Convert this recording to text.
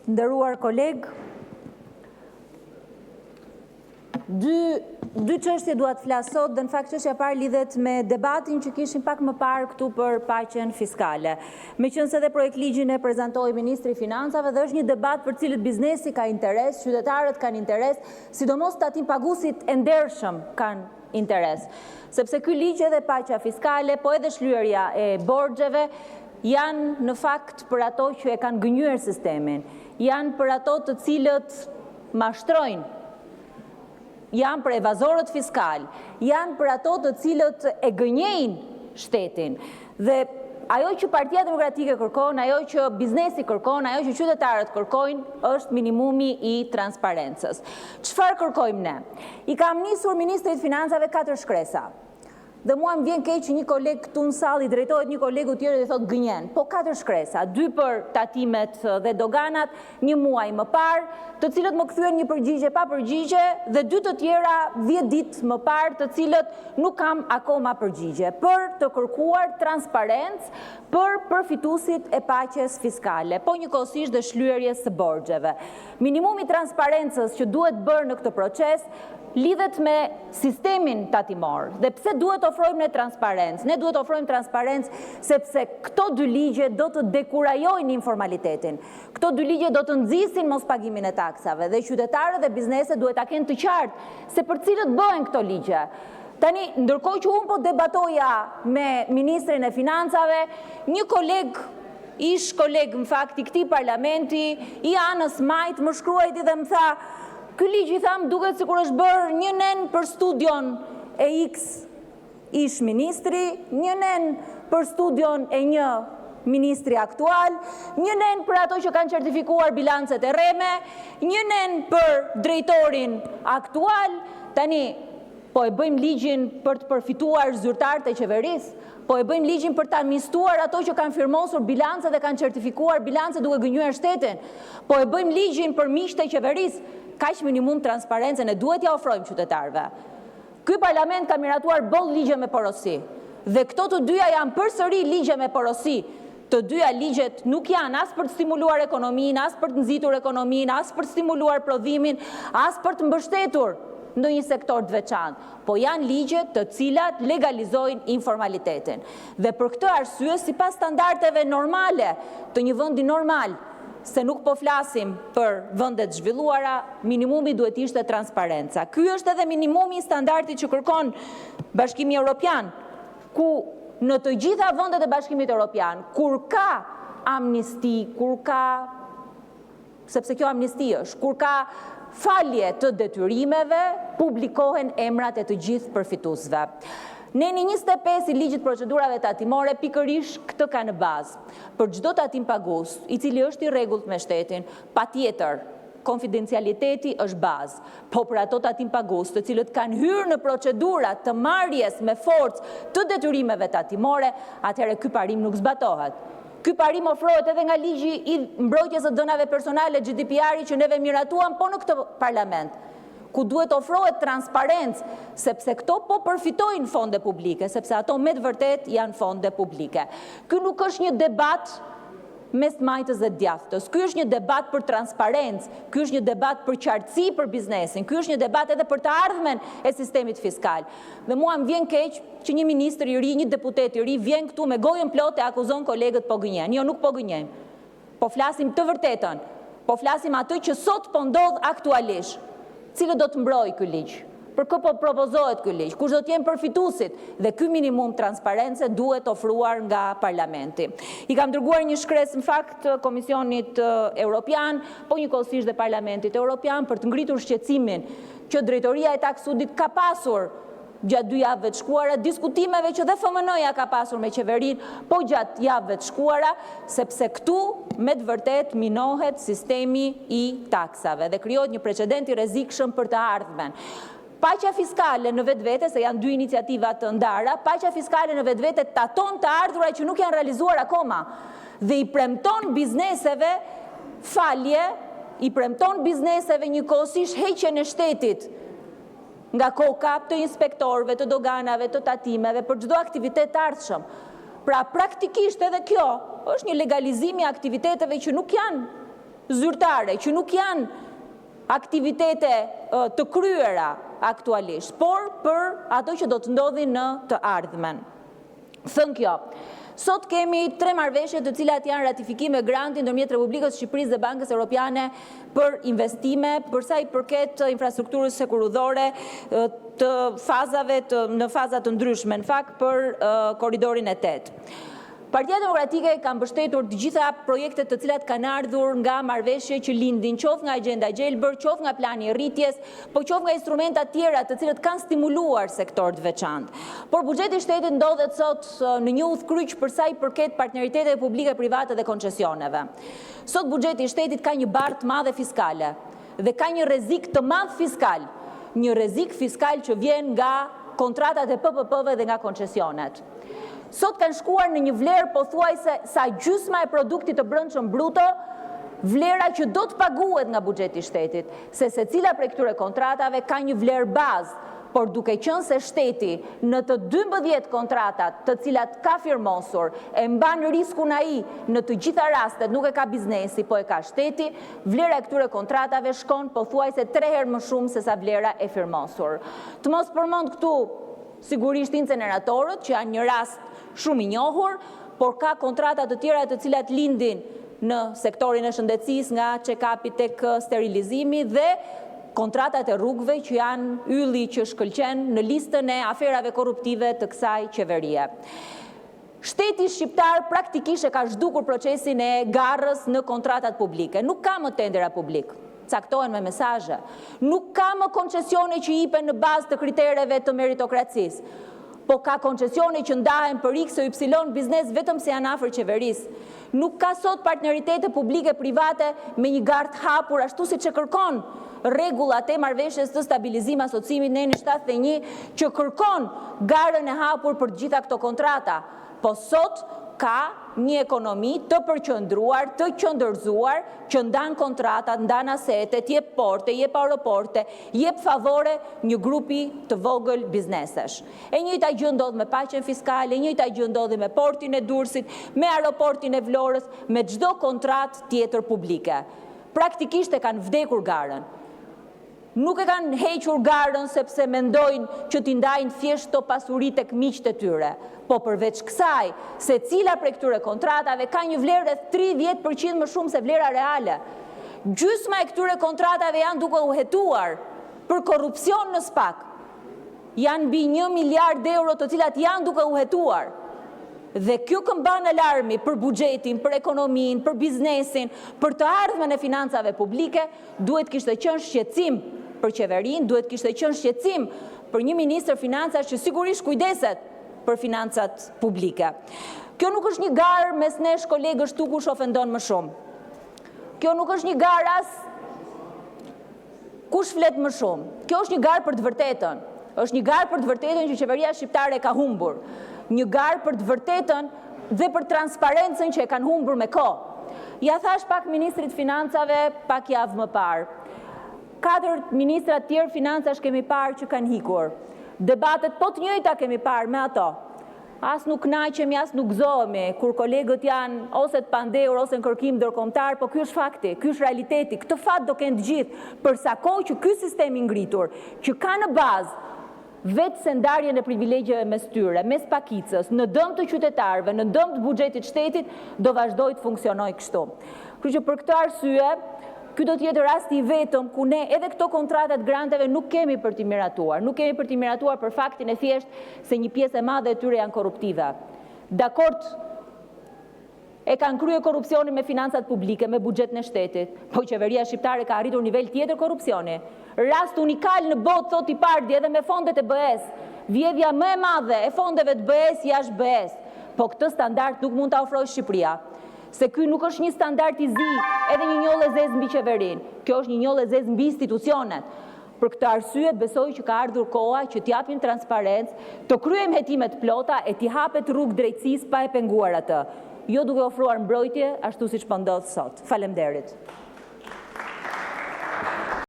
Nderuar koleg, dy çështje dua të flas sot, dhe në fakt çështja e parë lidhet me debatin që kishim pak më parë këtu për paqen fiskale. Meqense edhe projekt ligjin e prezantoi ministri i Financave dhe është një debat për cilët biznesi ka interes, qytetarët kanë interes, sidomos tatim paguesit e ndershëm kanë interes. Sepse ky ligj edhe paqja fiskale, po edhe shlyerja e borxheve janë në fakt për ato që e kanë gënjur sistemin, janë për ato të cilët mashtrojnë, janë për evazorët fiskal, janë për ato të cilët e gënjejnë shtetin. Dhe ajo që Partia Demokratike kërkon, ajo që biznesi kërkon, ajo që qytetarët kërkojnë, është minimumi i transparencës. Çfarë kërkojmë ne? I kam nisur ministrit Financave 4 shkresa. Dhe mua më vjen keq që një koleg këtu në sallë i drejtohet një kolegu tjetër dhe thotë gënjen. Po 4 shkresa, 2 për tatimet dhe doganat, 1 muaj më parë, të cilët më kthyen një përgjigje pa përgjigje, dhe 2 të tjera 10 ditë më parë, të cilët nuk kam akoma përgjigje, për të kërkuar transparencë për përfituesit e paqes fiskale, po njëkohësisht dhe shlyerjes së borxheve. Minimumi transparencës që duhet bërë në këtë proces lidhet me sistemin tatimor. Dhe pse duhet ofrojmë ne transparencë? Ne duhet ofrojmë transparencë sepse këto 2 ligje do të dekurajojnë informalitetin. Këto 2 ligje do të nxisin mospagimin e taksave dhe qytetarët dhe bizneset duhet ta kenë të qartë se për cilët bëhen këto ligje. Tani, ndërkohë që unë po debatoja me ministrin e Financave, një koleg, ish koleg në fakt i këtij parlamenti, i anës majt, më shkruaj dhe më tha, ky ligj i tham duket sikur është bërë një nen për studion e X ish ministri, një nen për studion e një ministri aktual, një nen për ato që kanë certifikuar bilancet e rreme, një nen për drejtorin aktual. Tani, po e bëjmë ligjin për të përfituar zyrtarët e qeverisë, po e bëjmë ligjin për të amnistuar ato që kanë firmosur bilancet dhe kanë certifikuar bilancet duke gënjur shtetin, po e bëjmë ligjin për miqtë e qeverisë. Kaq minimum transparencën e duhet ja ofrojmë qytetarëve. Ky parlament ka miratuar boll ligje me porosi, dhe këto të dyja janë përsëri ligje me porosi. Të dyja ligjet nuk janë as për të stimuluar ekonominë, as për të nxitur ekonominë, as për të stimuluar prodhimin, as për të mbështetur ndonjë sektor të veçantë, po janë ligje të cilat legalizojnë informalitetin. Dhe për këtë arsye, sipas standardeve normale të një vendi normal, se nuk po flasim për vendet zhvilluara, minimumi duhet ishte transparenca. Ky është edhe minimumi i standardit që kërkon Bashkimi Evropian, ku në të gjitha vendet e Bashkimit Evropian, kur ka amnisti, kur ka, sepse kjo amnisti është, kur ka falje të detyrimeve, publikohen emrat e të gjithë përfituesve. Neni 25 i ligjit procedurave tatimore pikërisht këtë ka në bazë. Për çdo tatim pagues, i cili është i rregullt me shtetin, patjetër konfidencialiteti është bazë. Po për ato tatim pagues, të cilët kanë hyrë në procedura të marrjes me forcë të detyrimeve tatimore, atëherë ky parim nuk zbatohet. Ky parim ofrohet edhe nga ligji i mbrojtjes së dhënave personale GDPR-i që neve miratuam po në këtë parlament, ku duhet ofrohet transparencë, sepse këto po përfitojnë fonde publike, sepse ato me të vërtet janë fonde publike. Ky nuk është një debat mes majtës dhe djathtës, ky është një debat për transparencë, ky është një debat për qartësi për biznesin, ky është një debat edhe për të ardhmen e sistemit fiskal. Dhe mua më vjen keq që një ministër i ri, një deputet i ri vjen këtu me gojën plotë e akuzon kolegët po gënjejnë. Jo, nuk po gënjejmë. Po flasim të vërtetën. Po flasim atë që sot po ndodh aktualisht. Cilë do të mbrojë ky ligj? Për kë po propozohet ky ligj? Kush do të jenë përfituesit? Dhe ky minimum transparence duhet ofruar nga parlamenti. I kam dërguar një shkresë në fakt Komisionit Evropian, po njëkohësisht dhe Parlamentit Evropian për të ngritur shqetësimin që drejtoria e taksudit ka pasur gjatë 2 javëve të shkuara, diskutimeve që dhe FMN-ja ka pasur me qeverinë, po gjatë javëve të shkuara, sepse këtu me të vërtet minohet sistemi i taksave dhe krijohet një precedent i rrezikshëm për të ardhmen. Paqja fiskale në vetvete, se janë 2 iniciativa të ndara, paqja fiskale në vetvete taton të ardhurat që nuk janë realizuar akoma dhe i premton bizneseve falje, i premton bizneseve njëkohësisht heqjen e shtetit nga koka të inspektorëve, të doganave, të tatimeve, për çdo aktivitet të ardhshëm. Pra praktikisht edhe kjo është një legalizim i aktiviteteve që nuk janë zyrtare, që nuk janë aktivitete të kryera aktualisht, por për ato që do të ndodhin në të ardhmen. Thënë kjo, sot kemi 3 marrëveshje të cilat janë ratifikime granti ndërmjet Republikës së Shqipërisë dhe Bankës Europiane për investime, përsa i përket infrastrukturës sekurudhore të fazave në fazat të ndryshme, në fakt për korridorin e 8. Partia Demokratike ka mbështetur të gjitha projektet të cilat kanë ardhur nga marrëveshje që lindin, qoftë nga agenda Gjelbër, qoftë nga plani i rritjes, po qoftë nga instrumenta tjera të cilët kanë stimuluar sektor të veçantë. Por buxheti i shtetit ndodhet sot në një udhkryq për sa i përket partneritetet publike, private dhe koncesioneve. Sot buxheti i shtetit ka një barë të madhe fiskale dhe ka një rrezik të madh fiskal, një rrezik fiskal që vjen nga kontratat e PPP-ve dhe nga koncesionet. Sot kanë shkuar në një vlerë pothuajse sa gjysma e produktit të brendshëm bruto, vlera që do të paguhet nga buxheti i shtetit, se secila prej këtyre kontratave ka një vlerë bazë, por duke qenë se shteti në të 12 kontratat të cilat ka firmosur e mban riskun ai në të gjitha rastet, nuk e ka biznesi, po e ka shteti, vlera e këtyre kontratave shkon pothuajse 3 herë më shumë se sa vlera e firmosur. Të mos përmend këtu sigurisht inceneratorët, që janë një rast shumë i njohur, por ka kontrata të tjera të cilat lindin në sektorin e shëndetësisë, nga check-upi tek sterilizimi dhe kontratat e rrugëve që janë ylli që shkëlqen në listën e aferave korruptive të kësaj qeverie. Shteti shqiptar praktikisht e ka zhdukur procesin e garrës në kontratat publike. Nuk ka më tendera publik, caktohen me mesazhe. Nuk ka më koncesione që jipen në bazë të kritereve të meritokracisë, po ka koncesione që ndahen për X o Y biznes vetëm se janë afër qeverisë. Nuk ka sot partneritete publike private me një garë të hapur ashtu siç e kërkon rregullat e marrëveshjes të stabilizim asociimit në 71 që kërkon garën e hapur për të gjitha këto kontrata. Po sot ka një ekonomi të përqendruar, të qëndërzuar, që ndan kontratat, ndan asetet, jep porte, jep aeroporte, jep favore një grupi të vogël biznesesh. E njëjta gjë ndodh me paqen fiskale, e njëjta gjë ndodhi me portin e Durrësit, me aeroportin e Vlorës, me çdo kontratë tjetër publike. Praktikisht e kanë vdekur garën. Nuk e kanë hequr garën sepse mendojnë që t'i ndajnë thjesht to pasuri tek miqtë e tyre. Po përveç kësaj, secila prej këtyre kontratave ka një vlerë rreth 30% më shumë se vlera reale. Gjysma e këtyre kontratave janë duke u hetuar për korrupsion në SPAK. Janë mbi 1 miliard euro të cilat janë duke u hetuar. Dhe kjo këmban alarmi për buxhetin, për ekonominë, për biznesin, për të ardhmen e financave publike, duhet kishte qenë shqetësim për qeverinë, duhet kishte qenë shqetësim për një ministër financash që sigurisht kujdeset për financat publike. Kjo nuk është një garë mes nesh kolegësh tu kush ofendon më shumë. Kjo nuk është një garë as kush flet më shumë. Kjo është një garë për të vërtetën. Është një garë për të vërtetën që qeveria shqiptare ka humbur. Një garë për të vërtetën dhe për transparencën që e kanë humbur me kohë. Ja thash pak ministrit financave pak javë më parë. 4 ministrat tjerë financash kemi parë që kanë hikur. Debatet po të njëjta kemi parë me ato. As nuk kënaqemi, as nuk gëzohemi kur kolegët janë ose të pandehur ose në kërkim ndërkombëtar, po ky është fakti, ky është realiteti. Këtë fat do kenë të gjithë, për sa kohë që ky sistem i ngritur, që ka në bazë vetë se ndarjen e privilegjeve mes tyre, mes pakicës, në dëm të qytetarëve, në dëm të buxhetit shtetit, do vazhdoj të funksionojë kështu. Kështu që për këtë arsye, ky do të jetë rasti i vetëm ku ne edhe këto kontratat granteve nuk kemi për t'i miratuar. Nuk kemi për t'i miratuar për faktin e thjesht se një pjesë e madhe e tyre janë korruptive. Dakord, e kanë kryer korrupsionin me financat publike, me buxhetin e shtetit, po qeveria shqiptare ka arritur nivel tjetër korrupsioni. Rast unikal në botë, thot i Pardi, edhe me fondet e BE-s, vjedhja më e madhe e fondeve të BE-s jashtë BE-s. Po këtë standard nuk mund ta ofrojë Shqipëria. Se ky nuk është një standard i zi, edhe një njollë e zezë mbi qeverinë. Kjo është një njollë e zezë mbi institucionet. Për këtë arsye besoj që ka ardhur koha që t'japim transparencë, të kryejmë hetimet plota e t'i hapet rrugë drejtësisë pa e penguar atë. Jo duke ofruar mbrojtje ashtu siç po ndodh sot. Faleminderit.